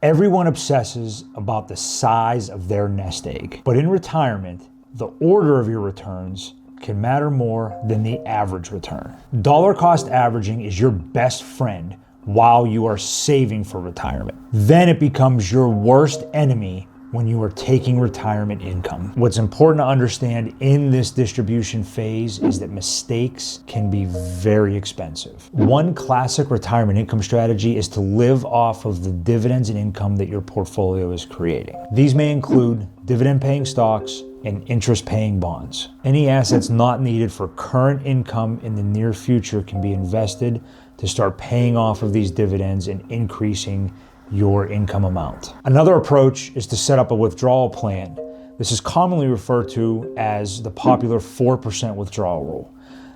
Everyone obsesses about the size of their nest egg, but in retirement, the order of your returns can matter more than the average return. Dollar cost averaging is your best friend while you are saving for retirement. Then it becomes your worst enemy when you are taking retirement income. What's important to understand in this distribution phase is that mistakes can be very expensive. One classic retirement income strategy is to live off of the dividends and income that your portfolio is creating. These may include dividend-paying stocks and interest-paying bonds. Any assets not needed for current income in the near future can be invested to start paying off of these dividends and increasing your income amount. Another approach is to set up a withdrawal plan. This is commonly referred to as the popular 4% withdrawal rule.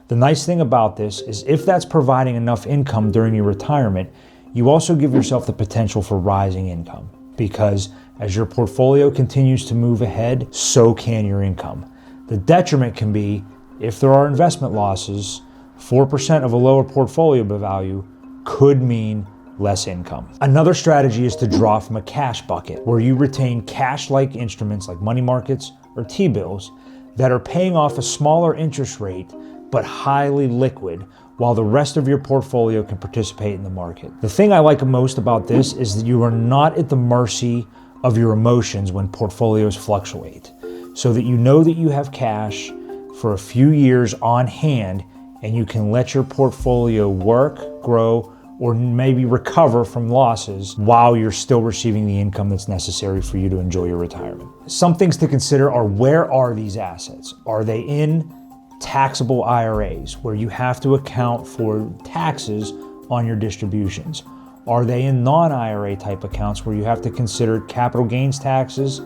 The nice thing about this is if that's providing enough income during your retirement, you also give yourself the potential for rising income, because as your portfolio continues to move ahead, so can your income. The detriment can be if there are investment losses. 4% of a lower portfolio value could mean less income. Another strategy is to draw from a cash bucket, where you retain cash-like instruments like money markets or T-bills that are paying off a smaller interest rate but highly liquid, while the rest of your portfolio can participate in the market. The thing I like most about this is that you are not at the mercy of your emotions when portfolios fluctuate, so that you know that you have cash for a few years on hand and you can let your portfolio work, grow, or maybe recover from losses while you're still receiving the income that's necessary for you to enjoy your retirement. Some things to consider are, where are these assets? Are they in taxable IRAs, where you have to account for taxes on your distributions? Are they in non-IRA type accounts, where you have to consider capital gains taxes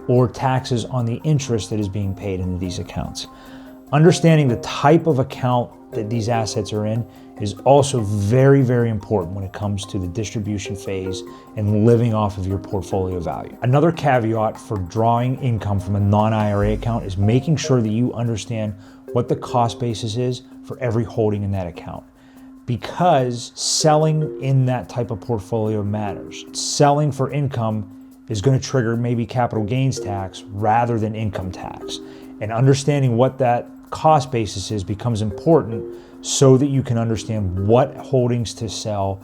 or taxes on the interest that is being paid into these accounts? Understanding the type of account that these assets are in is also very, very important when it comes to the distribution phase and living off of your portfolio value. Another caveat for drawing income from a non-IRA account is making sure that you understand what the cost basis is for every holding in that account, because selling in that type of portfolio matters. Selling for income is going to trigger maybe capital gains tax rather than income tax, and understanding what that cost basis is becomes important so that you can understand what holdings to sell,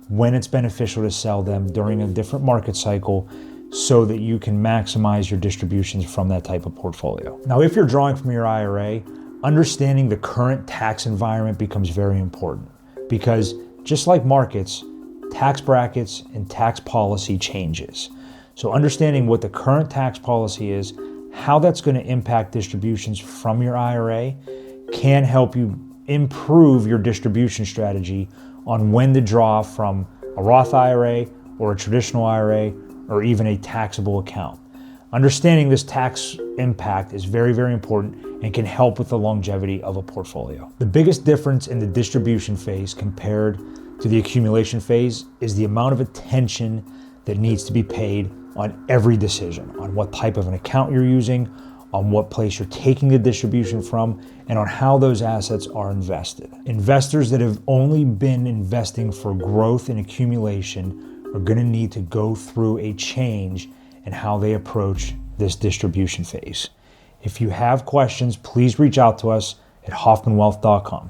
when it's beneficial to sell them during a different market cycle, so that you can maximize your distributions from that type of portfolio. Now, if you're drawing from your IRA, understanding the current tax environment becomes very important, because just like markets, tax brackets and tax policy changes. So understanding what the current tax policy is, how that's going to impact distributions from your IRA, can help you improve your distribution strategy on when to draw from a Roth IRA or a traditional IRA or even a taxable account. Understanding this tax impact is very, very important and can help with the longevity of a portfolio. The biggest difference in the distribution phase compared to the accumulation phase is the amount of attention that needs to be paid on every decision, on what type of an account you're using, on what place you're taking the distribution from, and on how those assets are invested. Investors that have only been investing for growth and accumulation are going to need to go through a change in how they approach this distribution phase. If you have questions, please reach out to us at hoffmanwealth.com.